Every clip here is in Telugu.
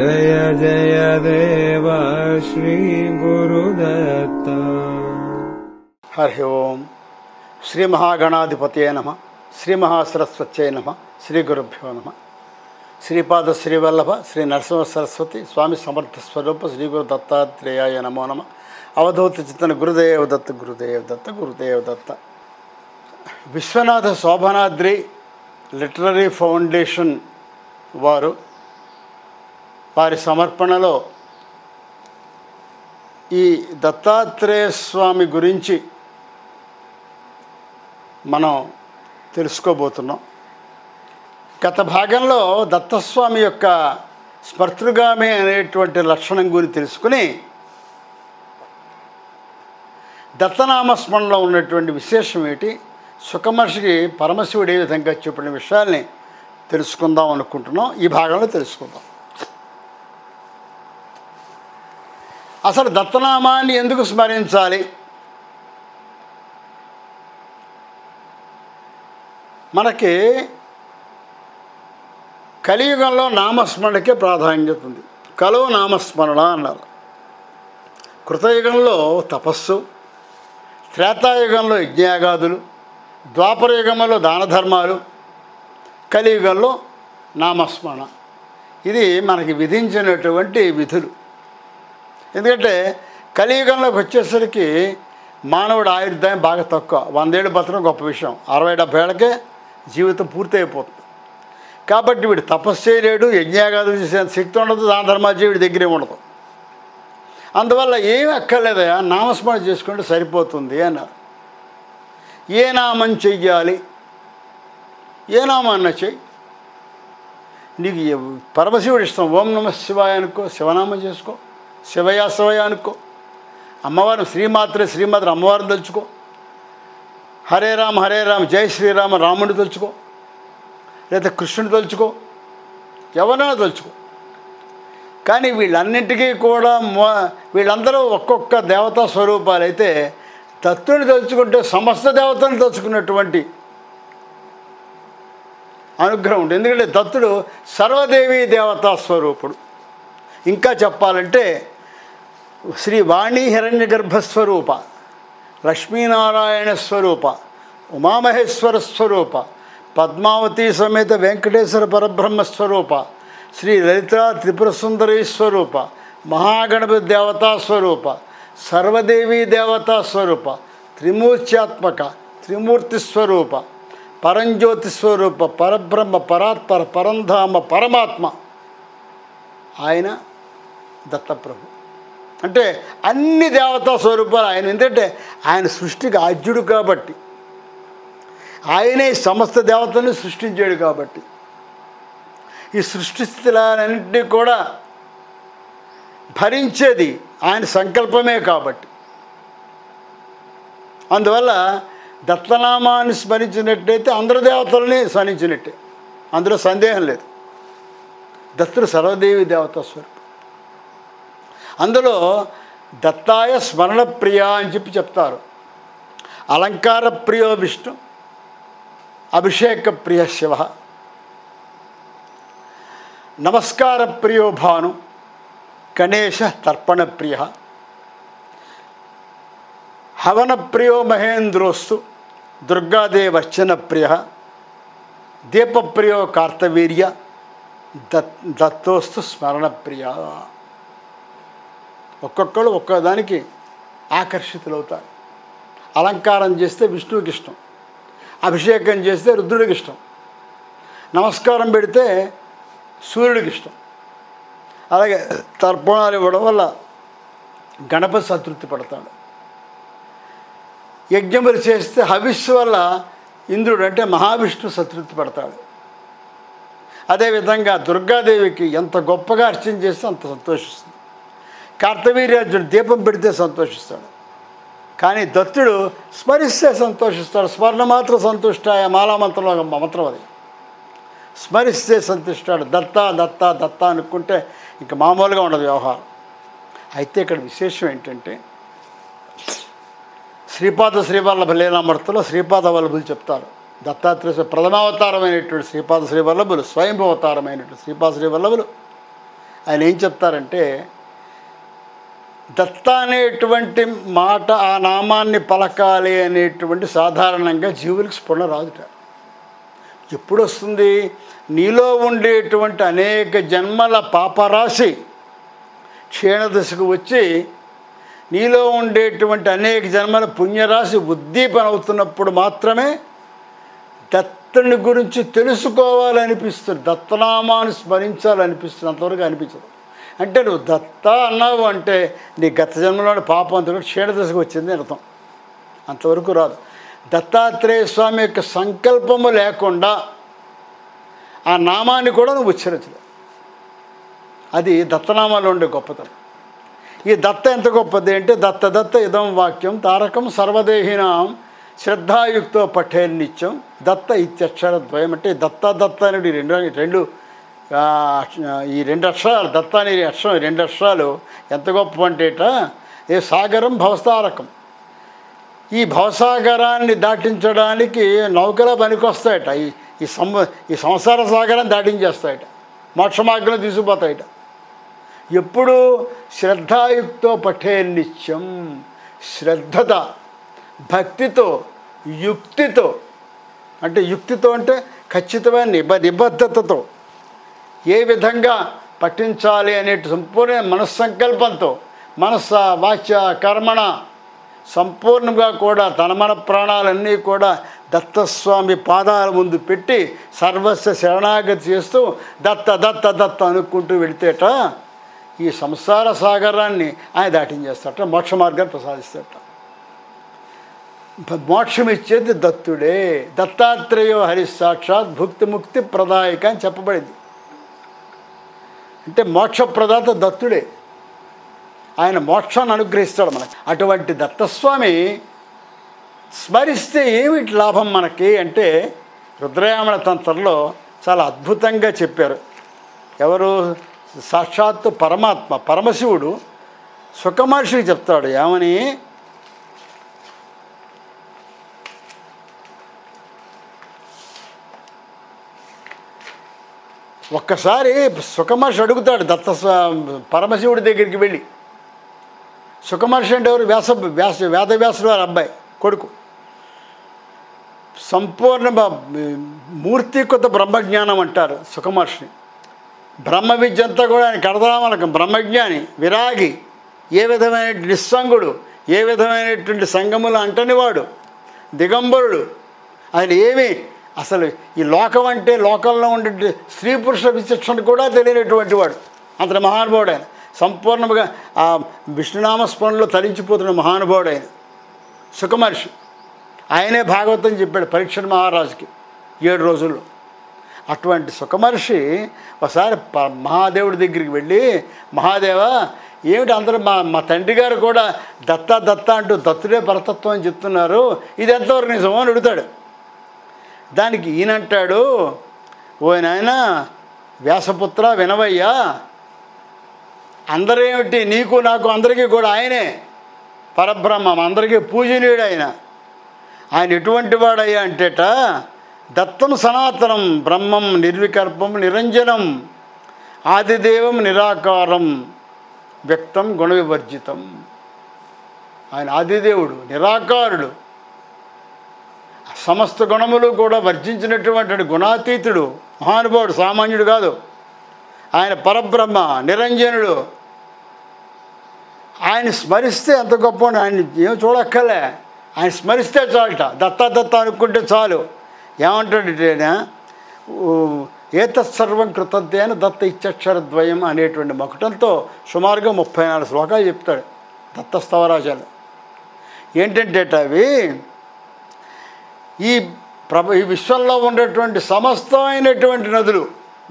जय जय देव श्री गुरुदत्त। हरि ओम श्री महागणाधिपतये नमः। श्री महासरस्वत्यै नमः। श्री गुरुभ्यो नमः। श्रीपाद श्रीवल्लभ श्री नरसिंह सरस्वती स्वामी समर्थ स्वरूप श्री गुरु दत्तात्रेयाय नमो नमः। अवधूत चिंतन गुरुदेव दत्त गुरुदेव दत्त गुरुदेव दत्त। विश्वनाथ शोभनाद्रि लिटररी फाउंडेशन వారు వారి సమర్పణలో ఈ దత్తాత్రేయ స్వామి గురించి మనం తెలుసుకోబోతున్నాం. గత భాగంలో దత్తస్వామి యొక్క స్మర్తృగామి అనేటువంటి లక్షణం గురించి తెలుసుకుని దత్తనామస్మరణలో ఉన్నటువంటి విశేషం ఏంటి, సుఖమహర్షికి పరమశివుడు ఏ విధంగా చెప్పిన విషయాల్ని తెలుసుకుందాం అనుకుంటున్నాం. ఈ భాగంలో తెలుసుకుందాం. అసలు దత్తనామాన్ని ఎందుకు స్మరించాలి, మనకి కలియుగంలో నామస్మరణకే ప్రాధాన్యత ఉంది. కలో నామస్మరణ అన్నారు. కృతయుగంలో తపస్సు, త్రేతాయుగంలో యజ్ఞయాగాదులు, ద్వాపరయుగంలో దాన ధర్మాలు, కలియుగంలో నామస్మరణ. ఇది మనకి విధించినటువంటి విధులు. ఎందుకంటే కలియుగంలోకి వచ్చేసరికి మానవుడు ఆయుర్దాయం బాగా తక్కువ. 100 ఏళ్ళు బతకడం గొప్ప విషయం. 60-70 ఏళ్ళకే జీవితం పూర్తి అయిపోతుంది. కాబట్టి వీడు తపస్సు చేయలేడు, యజ్ఞయాగాదులు చేసేంత శక్తి ఉండదు, దాన ధర్మాలు చేయ వీడి దగ్గరే ఉండదు. అందువల్ల ఏమి అక్కర్లేదయా, నామస్మరణ చేసుకుంటే సరిపోతుంది అన్నారు. ఏ నామం చెయ్యాలి, ఏ నామాన్న చెయ్యి, నీకు పరమశివుడు ఇష్టం. ఓం నమ శివాయ అనుకో, శివనామం చేసుకో, శివయ శివయ అనుకో. అమ్మవారిని శ్రీమాత్ర అమ్మవారిని తలుచుకో. హరే రామ జై శ్రీరామ రాముడిని తలుచుకో, లేదా కృష్ణుని తలుచుకో, ఎవరైనా తలుచుకో. కానీ వీళ్ళన్నింటికీ కూడా వీళ్ళందరూ ఒక్కొక్క దేవతా స్వరూపాలు అయితే దత్తుని తలుచుకుంటే సమస్త దేవతలను తలుచుకున్నటువంటి అనుగ్రహం ఉంటుంది. ఎందుకంటే దత్తుడు సర్వదేవీ దేవతా స్వరూపుడు. ఇంకా చెప్పాలంటే శ్రీ వాణీ హిరణ్య గర్భస్వరూప, లక్ష్మీనారాయణ స్వరూప, ఉమామహేశ్వర స్వరూప, పద్మావతి సమేత వెంకటేశ్వర పరబ్రహ్మ స్వరూప, శ్రీ లలిత త్రిపుర సుందరీ స్వరూప, మహాగణపతి దేవతా స్వరూప, సర్వదేవీ దేవతా స్వరూప, త్రిమూర్త్యాత్మక త్రిమూర్తి స్వరూప, పరంజ్యోతి స్వరూప, పరబ్రహ్మ పరాత్పర పరంధామ పరమాత్మ ఆయన దత్తప్రభు. అంటే అన్ని దేవతా స్వరూపాలు ఆయన. ఎందుకంటే ఆయన సృష్టికి ఆద్యుడు కాబట్టి, ఆయనే సమస్త దేవతలను సృష్టించాడు కాబట్టి, ఈ సృష్టి స్థితులన్నింటినీ కూడా భరించేది ఆయన సంకల్పమే కాబట్టి, అందువల్ల దత్తనామాన్ని స్మరించినట్టయితే అందరు దేవతలని స్మరించినట్టే, అందులో సందేహం లేదు. దత్తుడు సర్వదేవి దేవతా స్వరూపం. అందులో దత్తాయ స్మరణ ప్రియ అని చెప్తారు. అలంకార ప్రియో విష్ణు, అభిషేక ప్రియ శివ, నమస్కార ప్రియో భాను, గణేశ తర్పణ ప్రియ, హవన ప్రియో మహేంద్రోస్తు, దుర్గాదేవర్చన ప్రియ, దీపప్రియో కార్తవీర్య, దత్తోస్తు స్మరణ ప్రియ. ఒక్కొక్కరు ఒక్కదానికి ఆకర్షితులవుతారు. అలంకారం చేస్తే విష్ణువుకి ఇష్టం, అభిషేకం చేస్తే రుద్రుడికి ఇష్టం, నమస్కారం పెడితే సూర్యుడికి ఇష్టం. అలాగే తర్పణాలు ఇవ్వడం వల్ల గణపతి సంతృప్తి పడతాడు. యజ్ఞములు చేస్తే హవిస్సు వల్ల ఇంద్రుడు అంటే మహావిష్ణు సంతృప్తి పడతాడు. అదేవిధంగా దుర్గాదేవికి ఎంత గొప్పగా అర్చన చేస్తే అంత సంతోషిస్తుంది. కార్తవీర్యార్జునుడు దీపం పెడితే సంతోషిస్తాడు. కానీ దత్తుడు స్మరిస్తే సంతోషిస్తాడు. స్మరణ మాత్రం సంతుష్టాయ, మాలామంత్రంలో మంత్రం అది. స్మరిస్తే సంతుష్టాడు. దత్త దత్త దత్త అనుకుంటే ఇంకా మామూలుగా ఉండదు వ్యవహారం. అయితే ఇక్కడ విశేషం ఏంటంటే శ్రీపాద శ్రీవల్లభ లీలామృతంలో శ్రీపాద వల్లభులు చెప్తారు. దత్తాత్రేయ ప్రథమావతారమైనటువంటి శ్రీపాద శ్రీవల్లభులు, స్వయంభూ అవతారమైనటువంటి శ్రీపాద శ్రీవల్లభులు ఆయన ఏం చెప్తారంటే, దత్త అనేటువంటి మాట, ఆ నామాన్ని పలకాలి అనేటువంటి సాధారణంగా జీవులకు స్ఫురణ రాదుట. ఎప్పుడు వస్తుంది? నీలో ఉండేటువంటి అనేక జన్మల పాపరాశి క్షీణదశకు వచ్చి నీలో ఉండేటువంటి అనేక జన్మల పుణ్యరాశి ఉద్దీపన అవుతున్నప్పుడు మాత్రమే దత్తుని గురించి తెలుసుకోవాలనిపిస్తుంది, దత్తనామాన్ని స్మరించాలనిపిస్తుంది. అంతవరకు అనిపించదు. అంటే నువ్వు దత్త అన్నావు అంటే నీ గత జన్మలోని పాపం అంతా కూడా క్షీణదశకు వచ్చింది అర్థం. అంతవరకు రాదు. దత్తాత్రేయ స్వామి యొక్క సంకల్పము లేకుండా ఆ నామాన్ని కూడా నువ్వు ఉచ్చరించలేవు. అది దత్తనామాలో ఉండే గొప్పతనం. ఈ దత్త ఎంత గొప్పది అంటే, దత్త దత్త ఇదం వాక్యం తారకం సర్వదేహినాం శ్రద్ధాయుక్తో పఠేన్ నిత్యం దత్త ఇత్యక్షరద్వయం. అంటే దత్త దత్త అనేది ఈ రెండు అక్షరాలు, దత్త అనే అక్షరం, రెండు అక్షరాలు ఎంత గొప్ప అంటేట, ఏ సాగరం భవతారకం. ఈ భవసాగరాన్ని దాటించడానికి నౌకలా పనికొస్తాయట. ఈ సంసార సాగరాన్ని దాటించేస్తాయట, మోక్ష మార్గంలో తీసుకుపోతాయట. ఎప్పుడు? శ్రద్ధాయుక్తో పఠే నిత్యం. శ్రద్ధత, భక్తితో, యుక్తితో. అంటే యుక్తితో అంటే ఖచ్చితమైన నిబద్ధతతో ఏ విధంగా పఠించాలి అనే సంపూర్ణ మనస్సంకల్పంతో, మనస్స వాచ్య కర్మణ సంపూర్ణంగా కూడా తన మన ప్రాణాలన్నీ కూడా దత్తస్వామి పాదాల ముందు పెట్టి సర్వస్వ శరణాగతి చేస్తూ దత్త దత్త దత్త అనుకుంటూ వెళితేట ఈ సంసార సాగరాన్ని ఆయన దాటించేస్తాట, మోక్ష మార్గాన్ని ప్రసాదిస్తాట. మోక్షం ఇచ్చేది దత్తుడే. దత్తాత్రేయో హరి సాక్షాత్ భుక్తి ముక్తి ప్రదాయక అని చెప్పబడింది. అంటే మోక్షప్రదాత దత్తుడే. ఆయన మోక్షాన్ని అనుగ్రహిస్తాడు మనకి. అటువంటి దత్తస్వామి స్మరిస్తే ఏమిటి లాభం మనకి అంటే, రుద్రయామణ తంత్రంలో చాలా అద్భుతంగా చెప్పారు. ఎవరు? సాక్షాత్తు పరమాత్మ పరమశివుడు సుఖమహర్షికి చెప్తాడు. ఏమని? ఒక్కసారి సుఖమహర్షి అడుగుతాడు పరమశివుడి దగ్గరికి వెళ్ళి. సుఖమహర్షి అంటే ఎవరు? వేదవ్యాసుల వారి అబ్బాయి కొడుకు. సంపూర్ణ మూర్తికృత బ్రహ్మజ్ఞానం అంటారు సుఖమహర్షిని. బ్రహ్మ విద్య అంతా కూడా ఆయన కడదామనకం. బ్రహ్మజ్ఞాని, విరాగి, ఏ విధమైన నిస్సంగుడు, ఏ విధమైనటువంటి సంగములు అంటనివాడు, దిగంబరుడు. ఆయన ఏమి అసలు ఈ లోకం అంటే లోకంలో ఉండే స్త్రీ పురుష విచక్షణ కూడా తెలియనటువంటి వాడు. అంతటి మహానుభావుడు ఆయన. సంపూర్ణంగా ఆ విష్ణునామస్మరణలో తరించిపోతున్న మహానుభావుడు ఆయన సుఖమహర్షి. ఆయనే భాగవతం చెప్పాడు పరీక్షణ మహారాజుకి 7 రోజుల్లో. అటువంటి సుఖమహర్షి ఒకసారి మహాదేవుడి దగ్గరికి వెళ్ళి, మహాదేవా ఏమిటి అందరూ మా తండ్రి గారు కూడా దత్త దత్త అంటూ దత్తుడే పరతత్వం అని చెప్తున్నారు, ఇది ఎంతవరకు నిజమో అని అడుగుతాడు. దానికి ఈయనంటాడు, ఓ నాయన వ్యాసపుత్ర వినవయ్యా, అందరేమిటి, నీకు నాకు అందరికీ కూడా ఆయనే పరబ్రహ్మం, అందరికీ పూజనీయుడు ఆయన. ఆయన ఎటువంటి వాడయ్యా అంటేట, దత్తం సనాతనం బ్రహ్మం నిర్వికల్పం నిరంజనం ఆదిదేవం నిరాకారం వ్యక్తం గుణవివర్జితం. ఆయన ఆదిదేవుడు, నిరాకారుడు, సమస్త గుణములు కూడా వర్జించినటువంటి గుణాతీతుడు, మహానుభావుడు, సామాన్యుడు కాదు. ఆయన పరబ్రహ్మ, నిరంజనుడు. ఆయన స్మరిస్తే అంత గొప్ప. ఆయన ఏం చూడక్కర్లే, ఆయన స్మరిస్తే చాలట. దత్త దత్త అనుకుంటే చాలు. ఏమంటాడంటే, ఏతత్సర్వం కృతజ్ఞేన దత్త ఇత్యక్షరద్వయం అనేటువంటి మకుటంతో సుమారుగా 34 శ్లోకాలు చెప్తాడు దత్తస్తవరాజాలు. ఏంటంటే అవి ఈ విశ్వంలో ఉండేటువంటి సమస్తమైనటువంటి నదులు,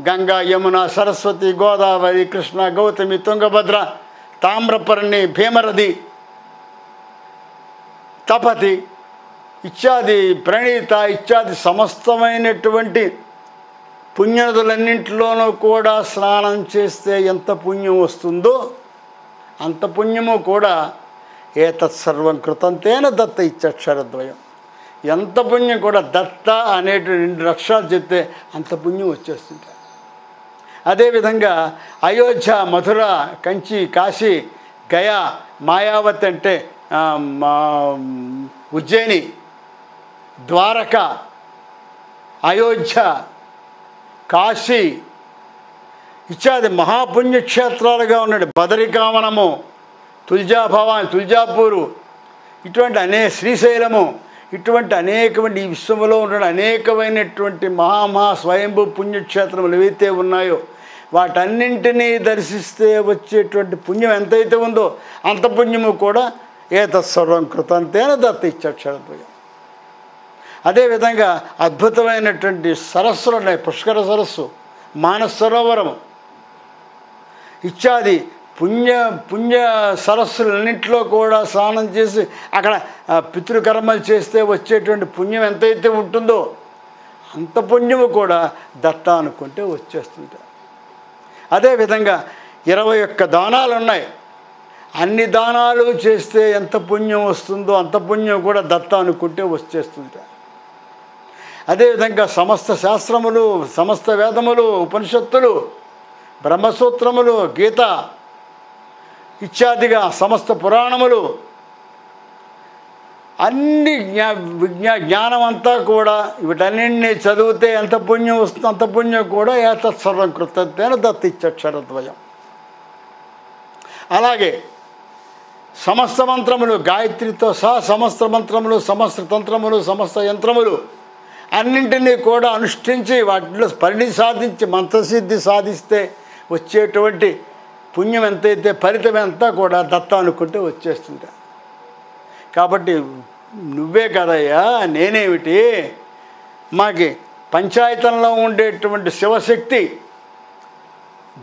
గంగా, యమున, సరస్వతి, గోదావరి, కృష్ణ, గౌతమి, తుంగభద్ర, తామ్రపర్ణి, భీమరథి, తపతి ఇత్యాది, ప్రణీత ఇత్యాది సమస్తమైనటువంటి పుణ్యనదులన్నింటిలోనూ కూడా స్నానం చేస్తే ఎంత పుణ్యం వస్తుందో అంత పుణ్యము కూడా ఏతత్సర్వం కృతంతేన దత్త ఇత్యక్షరద్వయం. ఎంత పుణ్యం కూడా దత్త అనేటువంటి 2 అక్షరాలు చెప్తే అంత పుణ్యం వచ్చేస్తుంది. అదేవిధంగా అయోధ్య, మధుర, కంచి, కాశీ, గయా, మాయావతి అంటే ఉజ్జయిని, ద్వారక, అయోధ్య, కాశీ ఇత్యాది మహాపుణ్యక్షేత్రాలుగా ఉన్నాడు. బదరికావనము, తుల్జాపూరు, ఇటువంటి శ్రీశైలము, ఇటువంటి అనేకమైన ఈ విశ్వంలో ఉన్న అనేకమైనటువంటి మహా స్వయంభూ పుణ్యక్షేత్రములు ఏవైతే ఉన్నాయో వాటన్నింటినీ దర్శిస్తే వచ్చేటువంటి పుణ్యం ఎంతైతే ఉందో అంత పుణ్యము కూడా ఏతత్సర్వం కృతంతేన దత్త ఇచ్చక్షరద్వయం. అదేవిధంగా అద్భుతమైనటువంటి సరస్సులు ఉన్నాయి. పుష్కర సరస్సు, మానస సరోవరము ఇత్యాది పుణ్య సరస్సులన్నింటిలో కూడా స్నానం చేసి అక్కడ పితృకర్మలు చేస్తే వచ్చేటువంటి పుణ్యం ఎంతైతే ఉంటుందో అంత పుణ్యము కూడా దత్త అనుకుంటే వచ్చేస్తుంది. అదేవిధంగా 21 దానాలు ఉన్నాయి. అన్ని దానాలు చేస్తే ఎంత పుణ్యం వస్తుందో అంత పుణ్యం కూడా దత్త అనుకుంటే వచ్చేస్తుంది. అదేవిధంగా సమస్త శాస్త్రములు, సమస్త వేదములు, ఉపనిషత్తులు, బ్రహ్మసూత్రములు, గీత ఇత్యాదిగా సమస్త పురాణములు అన్ని జ్ఞానం అంతా కూడా వీటన్నింటినీ చదివితే ఎంత పుణ్యం వస్తుందో అంత పుణ్యం కూడా ఏతత్సర్వం కృతంతేన దత్త ఇచ్చక్షరద్వయం. అలాగే సమస్త మంత్రములు, గాయత్రితో సహా సమస్త మంత్రములు, సమస్త తంత్రములు, సమస్త యంత్రములు అన్నింటినీ కూడా అనుష్ఠించి వాటిలో పరిణితి సాధించి మంత్రసిద్ధి సాధిస్తే వచ్చేటువంటి పుణ్యం ఎంతైతే ఫలితం అంతా కూడా దత్త అనుకుంటే వచ్చేస్తుంది. కాబట్టి నువ్వే కదయ్యా, నేనేమిటి, మాకి పంచాయతంలో ఉండేటువంటి శివశక్తి,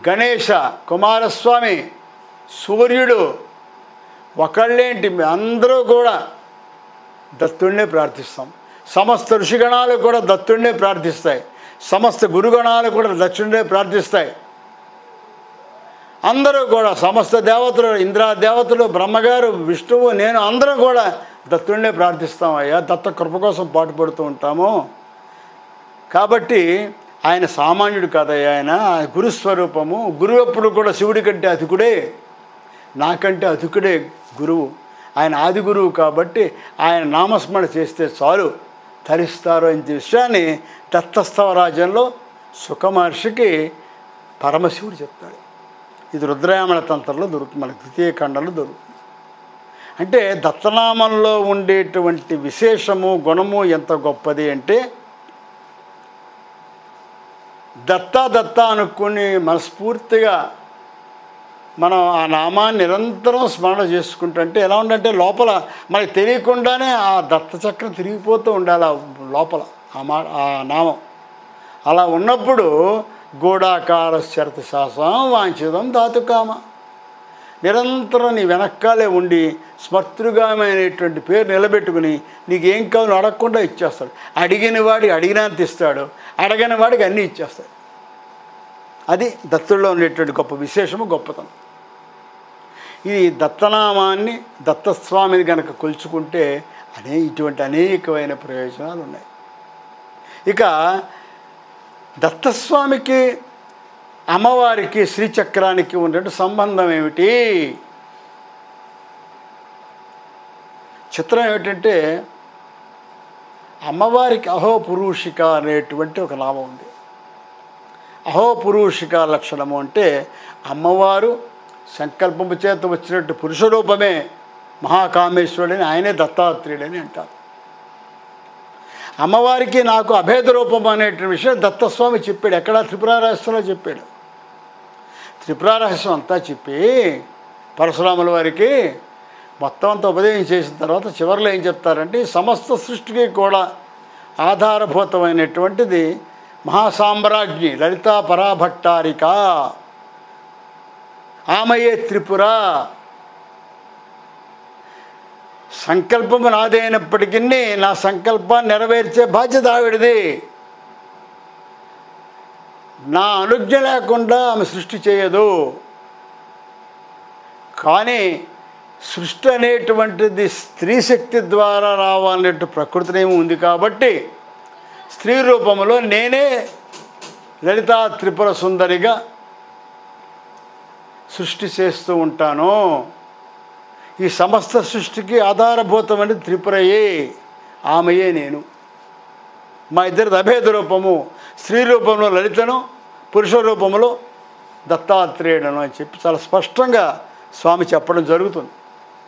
గణేశ, కుమారస్వామి, సూర్యుడు ఒకళ్ళేంటి అందరూ కూడా దత్తుడినే ప్రార్థిస్తాం. సమస్త ఋషిగణాలు కూడా దత్తుడినే ప్రార్థిస్తాయి. సమస్త గురుగణాలు కూడా దత్తుడినే ప్రార్థిస్తాయి. అందరూ కూడా సమస్త దేవతలు, ఇంద్రాదేవతలు, బ్రహ్మగారు, విష్ణువు, నేను అందరం కూడా దత్తుడినే ప్రార్థిస్తామయ్యా. దత్త కృప కోసం పాటుపడుతూ ఉంటాము. కాబట్టి ఆయన సామాన్యుడు కాదయ్యా, ఆయన గురుస్వరూపము. గురువు ఎప్పుడు కూడా శివుడి కంటే అధికుడే, నాకంటే అధికుడే గురువు. ఆయన ఆది గురువు కాబట్టి ఆయన నామస్మరణ చేస్తే చాలు తరిస్తారు అనే విషయాన్ని దత్తస్తవరాజంలో సుఖమహర్షికి పరమశివుడు చెప్తాడు. ఇది రుద్రయామణ తంత్రంలో దొరుకుతుంది, మనకు ద్వితీయ ఖండంలో దొరుకుతుంది. అంటే దత్తనామంలో ఉండేటువంటి విశేషము, గుణము ఎంత గొప్పది అంటే దత్త అనుకుని మనస్ఫూర్తిగా మనం ఆ నామాన్ని నిరంతరం స్మరణ చేసుకుంటుంటే ఎలా ఉందంటే లోపల మనకి తెలియకుండానే ఆ దత్త చక్రం తిరిగిపోతూ ఉండాలి లోపల ఆ నామం. అలా ఉన్నప్పుడు గూఢాకార శరత శాసం వాంఛితం ధాతుకామ, నిరంతరం నీ వెనక్కాలే ఉండి స్మర్తృగామైనటువంటి పేరు నిలబెట్టుకుని నీకేం కావాలో అడగకుండా ఇచ్చేస్తాడు. అడిగిన వాడికి అడిగినంత ఇస్తాడు, అడగని వాడికి అన్నీ ఇచ్చేస్తాడు. అది దత్తుల్లో ఉండేటువంటి గొప్ప విశేషము, గొప్పతనం. ఈ దత్తనామాన్ని, దత్తస్వామిని కనుక కొలుచుకుంటే ఇటువంటి అనేకమైన ప్రయోజనాలు ఉన్నాయి. ఇక దత్తస్వామికి అమ్మవారికి శ్రీచక్రానికి ఉన్నటువంటి సంబంధం ఏమిటి? చిత్రం ఏమిటంటే అమ్మవారికి అహోపురూషిక అనేటువంటి ఒక నామం ఉంది. అహోపురూషిక లక్షణము అంటే అమ్మవారు సంకల్పము చేత వచ్చినట్టు పురుష రూపమే మహాకామేశ్వరుడని, ఆయనే దత్తాత్రేయుడని అంటారు. అమ్మవారికి నాకు అభేద రూపం అనేటువంటి విషయం దత్తస్వామి చెప్పాడు. ఎక్కడ? త్రిపుర రహస్యంలో చెప్పాడు. త్రిపుర రహస్యం అంతా చెప్పి పరశురాముల వారికి మొత్తం అంతా ఉపదేశం చేసిన తర్వాత చివరిలో ఏం చెప్తారంటే సమస్త సృష్టికి కూడా ఆధారభూతమైనటువంటిది మహాసామ్రాజ్ఞి లలితా పరాభట్టారిక, ఆమెయే త్రిపుర. సంకల్పము నాదైనప్పటికీ నా సంకల్పాన్ని నెరవేర్చే బాధ్యత ఆవిడది. నా అనుజ్ఞ లేకుండా ఆమె సృష్టి చేయదు. కానీ సృష్టి అనేటువంటిది స్త్రీ శక్తి ద్వారా రావాలనేట్టు ప్రకృతి నియమం ఉంది కాబట్టి స్త్రీ రూపంలో నేనే లలితా త్రిపుర సుందరిగా సృష్టి చేస్తూ ఉంటాను. ఈ సమస్త సృష్టికి ఆధారభూతమైన త్రిపురయే, ఆమెయే నేను. మా ఇద్దరిది అభేద రూపము, స్త్రీ రూపంలో లలితను, పురుష రూపంలో దత్తాత్రేయుడను అని చెప్పి చాలా స్పష్టంగా స్వామి చెప్పడం జరుగుతుంది,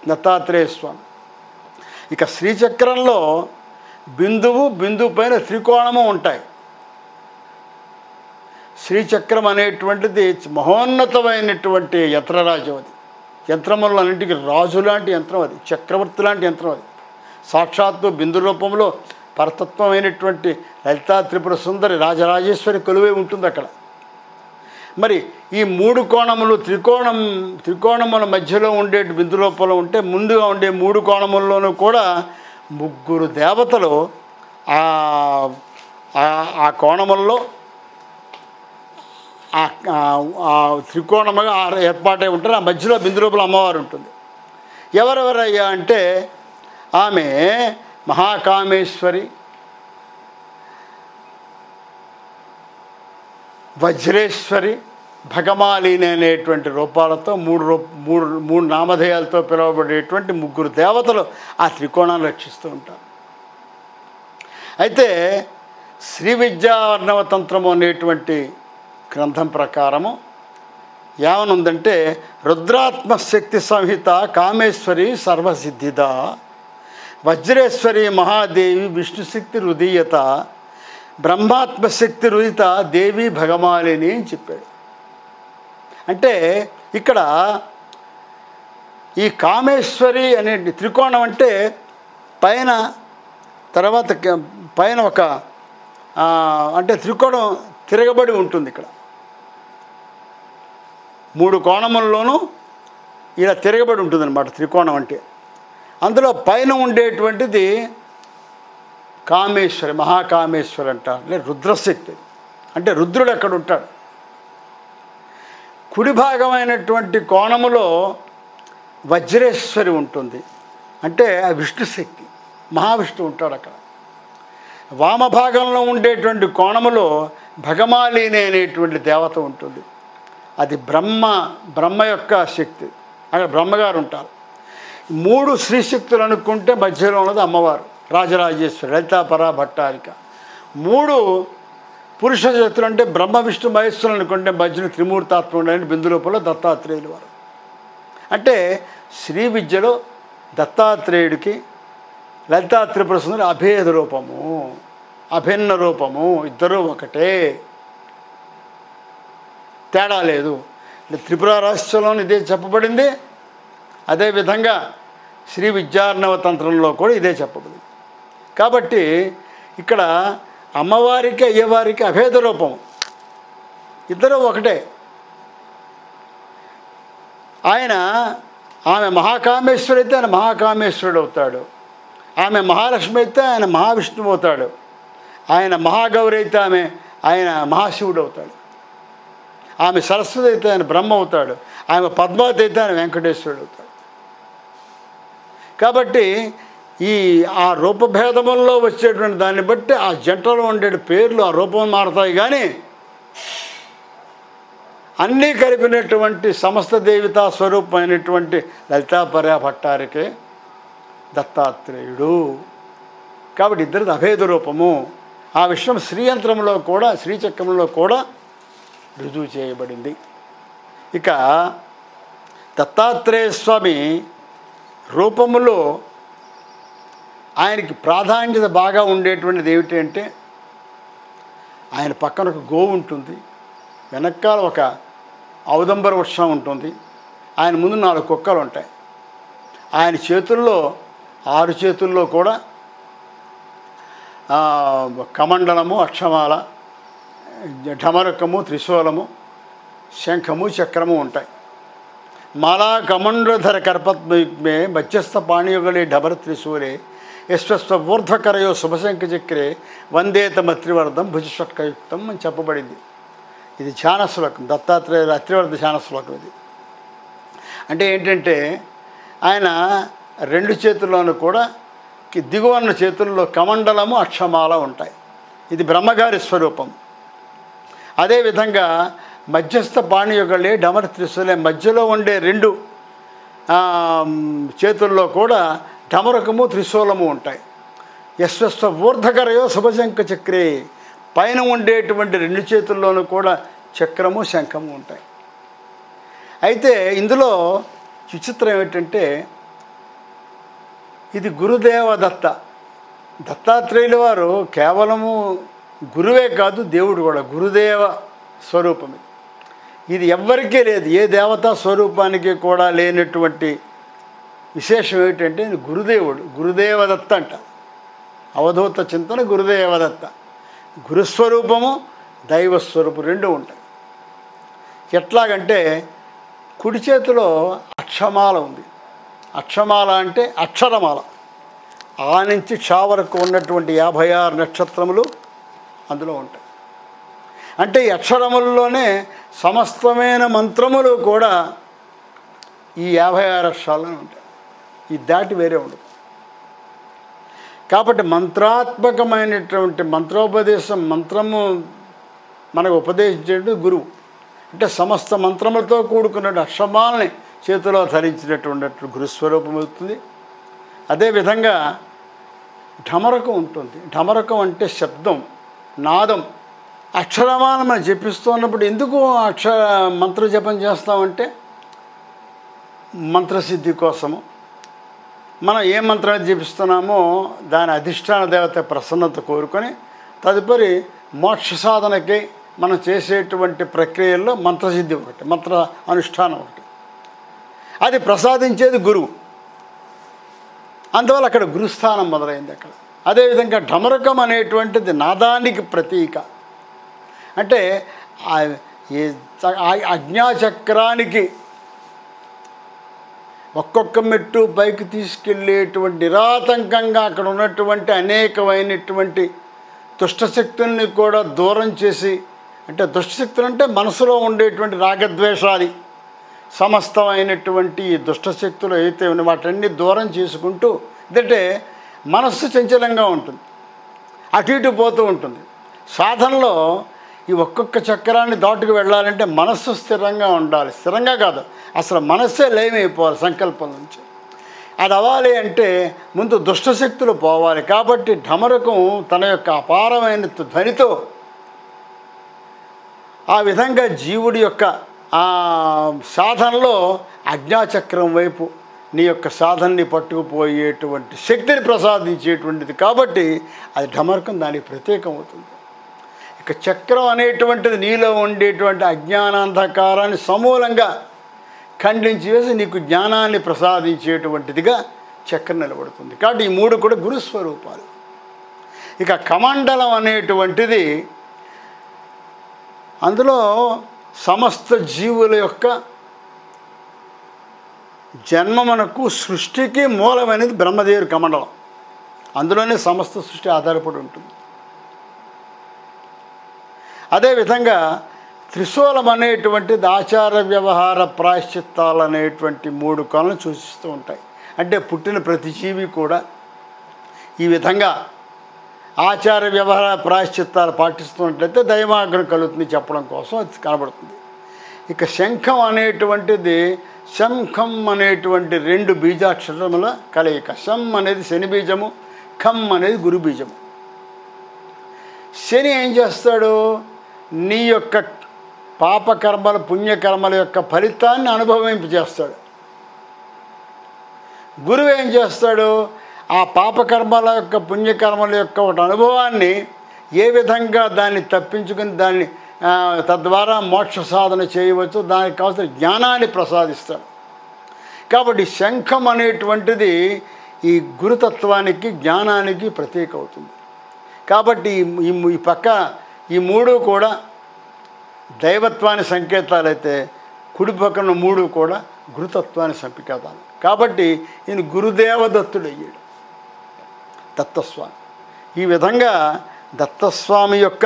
దత్తాత్రేయ స్వామి. ఇక శ్రీచక్రంలో బిందువు, బిందువు పైన త్రికోణము ఉంటాయి. శ్రీచక్రం అనేటువంటిది మహోన్నతమైనటువంటి యంత్రరాజ్యం. అది యంత్రములన్నింటికి రాజు లాంటి యంత్రం, అది చక్రవర్తి లాంటి యంత్రం. అది సాక్షాత్తు బిందు రూపంలో పరతత్వమైనటువంటి లలితా త్రిపుర సుందరి రాజరాజేశ్వరి కొలువై ఉంటుంది అక్కడ. మరి ఈ మూడు కోణములు త్రికోణముల మధ్యలో ఉండే బిందు రూపంలో ఉంటే, ముందుగా ఉండే మూడు కోణముల్లోనూ కూడా ముగ్గురు దేవతలు ఆ కోణముల్లో ఆ త్రికోణముగా ఏర్పాటై ఉంటారు. ఆ మధ్యలో బిందు రూపంలో అమ్మవారు ఉంటుంది. ఎవరెవరయ్యా అంటే ఆమె మహాకామేశ్వరి, వజ్రేశ్వరి, భగమాలిని అనేటువంటి రూపాలతో మూడు నామధేయాలతో పిలువబడేటువంటి ముగ్గురు దేవతలు ఆ త్రికోణాన్ని రక్షిస్తూ ఉంటారు. అయితే శ్రీ విద్యార్ణవ తంత్రము అనేటువంటి గ్రంథం ప్రకారము ఏమనుందంటే, రుద్రాత్మశక్తి సంహిత కామేశ్వరి సర్వసిద్ధిద, వజ్రేశ్వరి మహాదేవి విష్ణుశక్తి హృదీయత, బ్రహ్మాత్మశక్తి రుదిత దేవి భగమాలిని అని చెప్పాడు. అంటే ఇక్కడ ఈ కామేశ్వరి అనే త్రికోణం అంటే పైన తర్వాత పైన ఒక అంటే త్రికోణం తిరగబడి ఉంటుంది. ఇక్కడ మూడు కోణముల్లోనూ ఇలా తిరగబడి ఉంటుంది అన్నమాట త్రికోణం అంటే. అందులో పైన ఉండేటువంటిది కామేశ్వరి, మహాకామేశ్వరి అంటారు, అంటే రుద్రశక్తి. అంటే రుద్రుడు అక్కడ ఉంటాడు. కుడి భాగమైనటువంటి కోణములో వజ్రేశ్వరి ఉంటుంది, అంటే ఆ విష్ణుశక్తి, మహావిష్ణువు ఉంటాడు అక్కడ. వామభాగంలో ఉండేటువంటి కోణములో భగమాలిని అనేటువంటి దేవత ఉంటుంది. అది బ్రహ్మ యొక్క శక్తి, అక్కడ బ్రహ్మగారు ఉంటారు. మూడు శ్రీశక్తులు అనుకుంటే మధ్యలో ఉన్నది అమ్మవారు రాజరాజేశ్వరి లలితాపరా భట్టారిక. మూడు పురుష శక్తులు అంటే బ్రహ్మ విష్ణు మహేశ్వరులు అనుకుంటే మధ్యన త్రిమూర్తాత్ముడైన బిందు రూపంలో దత్తాత్రేయులు వారు. అంటే శ్రీ విద్యలో దత్తాత్రేయుడికి లలితా త్రిపుర సుందరి అభేద రూపము, అభిన్న రూపము, ఇద్దరూ ఒకటే, తేడా లేదు. త్రిపుర రహస్యంలో ఇదే చెప్పబడింది. అదేవిధంగా శ్రీ విద్యార్ణవ తంత్రంలో కూడా ఇదే చెప్పబడింది. కాబట్టి ఇక్కడ అమ్మవారికి అయ్యవారికి అభేద రూపం, ఇద్దరూ ఒకటే. ఆమె మహాకామేశ్వరి అయితే ఆయన మహాకామేశ్వరుడు అవుతాడు, ఆమె మహాలక్ష్మి అయితే ఆయన మహావిష్ణువు అవుతాడు, ఆయన మహాగౌరి అయితే ఆయన మహాశివుడు అవుతాడు, ఆమె సరస్వతి అయితే ఆయన బ్రహ్మ అవుతాడు, ఆమె పద్మావతి అయితే ఆయన వెంకటేశ్వరుడు అవుతాడు. కాబట్టి ఆ రూపభేదముల్లో వచ్చేటువంటి దాన్ని బట్టి ఆ జంటలో ఉండే పేర్లు ఆ రూపం మారుతాయి. కానీ అన్నీ కలిపినటువంటి సమస్త దేవతా స్వరూపమైనటువంటి లలితాపరా భట్టారికే దత్తాత్రేయుడు. కాబట్టి ఇద్దరిది అభేద రూపము. ఆ విషయం శ్రీయంత్రంలో కూడా శ్రీచక్రంలో కూడా రుజువు చేయబడింది. ఇక దత్తాత్రేయ స్వామి రూపములో ఆయనకి ప్రాధాన్యత బాగా ఉండేటువంటిది ఏమిటి అంటే, ఆయన పక్కన ఒక గోవు ఉంటుంది, వెనకాల ఒక ఔదంబర వృక్షం ఉంటుంది, ఆయన ముందు 4 కుక్కలు ఉంటాయి. ఆయన చేతుల్లో 6 చేతుల్లో కూడా కమండలము, అక్షమాల, ఢమరకము, త్రిశూలము, శంఖము, చక్రము ఉంటాయి. మాలా కమండధర కర్పత్మే మధ్యస్థ పాణియుగలే ఢబర త్రిశూలే యశ్వస్వ ఊర్ధ్వకరయో శుభశంఖ చక్రే వందేత మత్రివర్ధం భుజషట్కయుక్తం అని చెప్పబడింది. ఇది ధ్యాన శ్లోకం, దత్తాత్రేయ అత్రివర్ధ ధ్యాన శ్లోకం. ఇది అంటే ఏంటంటే ఆయన 2 చేతుల్లోనూ కూడా దిగువన్న చేతుల్లో కమండలము, అక్షమాల ఉంటాయి. ఇది బ్రహ్మగారి స్వరూపం. అదేవిధంగా మధ్యస్థ పాణియుగలే డమర త్రిశూలే, మధ్యలో ఉండే రెండు చేతుల్లో కూడా డమరకము త్రిశూలము ఉంటాయి. యశ్వస్వ ఊర్ధకరయో శుభశంఖ చక్రే, పైన ఉండేటువంటి రెండు చేతుల్లోనూ కూడా చక్రము శంఖము ఉంటాయి. అయితే ఇందులో విచిత్రం ఏమిటంటే ఇది గురుదేవదత్త. దత్తాత్రేయుల వారు కేవలము గురువే కాదు, దేవుడు కూడా గురుదేవ స్వరూపం. ఇది ఎవ్వరికీ లేదు, ఏ దేవతా స్వరూపానికి కూడా లేనటువంటి విశేషం ఏమిటంటే గురుదేవుడు, గురుదేవదత్త అంట. అవధూత చింతన గురుదేవదత్త. గురుస్వరూపము దైవస్వరూపం రెండు ఉంటాయి. ఎట్లాగంటే కుడి చేతిలో అక్షమాల ఉంది. అక్షమాల అంటే అక్షరమాల. ఆ నుంచి క్ష వరకు ఉన్నటువంటి 56 నక్షత్రములు అందులో ఉంటాయి. అంటే ఈ అక్షరములలోనే సమస్తమైన మంత్రములు కూడా ఈ 56 అక్షరాల్లోనే ఉంటాయి. ఇది దాటి వేరే ఉండదు. కాబట్టి మంత్రాత్మకమైనటువంటి మంత్రోపదేశం, మంత్రము మనకు ఉపదేశించేది గురువు. అంటే సమస్త మంత్రములతో కూడుకున్న అక్షమాలని చేతిలో ధరించినటువంటి గురుస్వరూపం అవుతుంది. అదేవిధంగా ఢమరకం ఉంటుంది. ఢమరకం అంటే శబ్దం, నాదం. అక్షరమాలను మనం జపిస్తున్నప్పుడు ఎందుకు మంత్ర జపం చేస్తామంటే మంత్రసిద్ధి కోసము. మనం ఏ మంత్రాన్ని జపిస్తున్నామో దాని అధిష్టాన దేవత ప్రసన్నత కోరుకొని తదుపరి మోక్ష సాధనకి మనం చేసేటువంటి ప్రక్రియల్లో మంత్రసిద్ధి ఒకటి, మంత్ర అనుష్ఠానం ఒకటి. అది ప్రసాదించేది గురువు. అందువల్ల అక్కడ గురుస్థానం మొదలైంది అక్కడ. అదేవిధంగా ఢమరకం అనేటువంటిది నాదానికి ప్రతీక. అంటే అజ్ఞాచక్రానికి ఒక్కొక్క మెట్టు పైకి తీసుకెళ్ళేటువంటి నిరాతంకంగా అక్కడ ఉన్నటువంటి అనేకమైనటువంటి దుష్టశక్తుల్ని కూడా దూరం చేసి, అంటే దుష్టశక్తులు అంటే మనసులో ఉండేటువంటి రాగద్వేషాలు సమస్తమైనటువంటి దుష్టశక్తులు అయితే ఉన్న వాటన్ని దూరం చేసుకుంటూ, ఎందుకంటే మనస్సు చంచలంగా ఉంటుంది, అటు ఇటు పోతూ ఉంటుంది. సాధనలో ఈ ఒక్కొక్క చక్రాన్ని దాటుకు వెళ్ళాలంటే మనస్సు స్థిరంగా ఉండాలి. స్థిరంగా కాదు, అసలు మనస్సే లయమైపోవాలి సంకల్పం నుంచి. అది అవ్వాలి అంటే ముందు దుష్టశక్తులు పోవాలి. కాబట్టి ఢమరకం తన యొక్క అపారమైన ధ్వనితో ఆ విధంగా జీవుడి యొక్క ఆ సాధనలో అజ్ఞాచక్రం వైపు నీ యొక్క సాధనని పట్టుకుపోయేటువంటి శక్తిని ప్రసాదించేటువంటిది. కాబట్టి అది ఢమరకం దానికి ప్రత్యేకం అవుతుంది. ఇక చక్రం అనేటువంటిది నీలో ఉండేటువంటి అజ్ఞానాంధకారాన్ని సమూలంగా ఖండించి వేసి నీకు జ్ఞానాన్ని ప్రసాదించేటువంటిదిగా చక్రం నిలబడుతుంది. కాబట్టి ఈ మూడు కూడా గురుస్వరూపాలు. ఇక కమండలం అనేటువంటిది అందులో సమస్త జీవుల యొక్క జన్మమునకు సృష్టికి మూలమైనది బ్రహ్మదేవుడి కమండలం. అందులోనే సమస్త సృష్టి ఆధారపడి ఉంటుంది. అదేవిధంగా త్రిశూలం అనేటువంటిది ఆచార వ్యవహార ప్రాయశ్చిత్తాలు అనేటువంటి 3 కొనలు సూచిస్తూ ఉంటాయి. అంటే పుట్టిన ప్రతి జీవి కూడా ఈ విధంగా ఆచార వ్యవహార ప్రాయశ్చిత్తాలు పాటిస్తున్నట్లయితే దైవాగ్రం కలుగుతుంది చెప్పడం కోసం అది కనబడుతుంది. ఇక శంఖం అనేటువంటిది శంఖం అనేటువంటి 2 బీజాక్షరముల కలయిక. శం అనేది శని బీజము, ఖం అనేది గురు బీజము. శని ఏం చేస్తాడు? నీ యొక్క పాపకర్మల పుణ్యకర్మల యొక్క ఫలితాన్ని అనుభవింపజేస్తాడు. గురువు ఏం చేస్తాడు? ఆ పాపకర్మల యొక్క పుణ్యకర్మల యొక్క ఒక అనుభవాన్ని ఏ విధంగా దాన్ని తప్పించుకుని దాన్ని తద్వారా మోక్ష సాధన చేయవచ్చు, దానికి కావాల్సిన జ్ఞానాన్ని ప్రసాదిస్తాడు. కాబట్టి శంఖం అనేటువంటిది ఈ గురుతత్వానికి జ్ఞానానికి ప్రతీక అవుతుంది. కాబట్టి ఈ పక్క ఈ 3 కూడా దైవత్వాన్ని సంకేతాలైతే కుడి పక్కన 3 కూడా గురుతత్వాన్ని సంకేతాలు. కాబట్టి ఈయన గురుదేవదత్తుడు అయ్యాడు దత్తస్వామి. ఈ విధంగా దత్తస్వామి యొక్క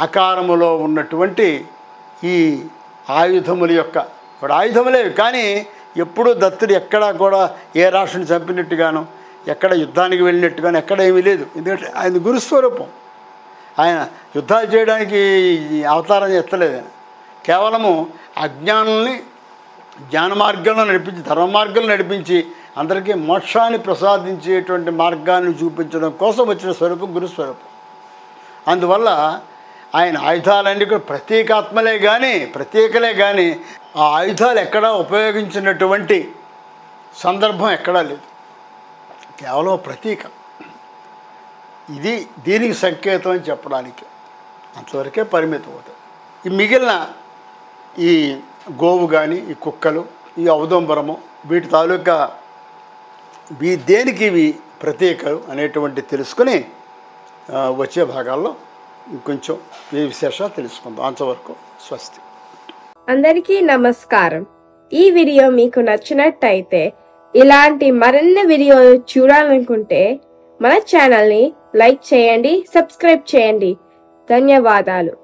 ఆకారములో ఉన్నటువంటి ఈ ఆయుధముల యొక్క ఇప్పుడు ఆయుధములేవి, కానీ ఎప్పుడూ దత్తుడు ఎక్కడా కూడా ఏ రాష్ట్రాన్ని చంపినట్టుగాను, ఎక్కడ యుద్ధానికి వెళ్ళినట్టుగాను ఎక్కడ ఏమీ లేదు. ఎందుకంటే ఆయన గురుస్వరూపం. ఆయన యుద్ధాలు చేయడానికి అవతారం ఎత్తలేదు. కేవలము అజ్ఞానాన్ని జ్ఞాన మార్గంలో నడిపించి, ధర్మ మార్గంలో నడిపించి అందరికీ మోక్షాన్ని ప్రసాదించేటువంటి మార్గాన్ని చూపించడం కోసం వచ్చిన స్వరూపం గురుస్వరూపం. అందువల్ల ఆయన ఆయుధాలన్నీ కూడా ప్రత్యేకలే కానీ ఆ ఆయుధాలు ఎక్కడా ఉపయోగించినటువంటి సందర్భం ఎక్కడా లేదు. కేవలం ప్రతీక. ఇది దీనికి సంకేతం అని చెప్పడానికి అంతవరకే పరిమితం అవుతుంది. ఈ మిగిలిన ఈ గోవు కానీ, ఈ కుక్కలు, ఈ ఔదంబరము, వీటి తాలూకా దేనికి ఇవి ప్రతీకలు అనేటువంటి తెలుసుకుని వచ్చే భాగాల్లో ఇంకొంచెం ఈ విశేషాలు తెలుసుకుందాం. అంతవరకు స్వస్తి. అందరికీ నమస్కారం. ఈ వీడియో మీకు నచ్చినట్టయితే, ఇలాంటి మరిన్ని వీడియోలు చూడాలనుకుంటే మన ఛానల్ని లైక్ చేయండి, సబ్స్క్రైబ్ చేయండి. ధన్యవాదాలు.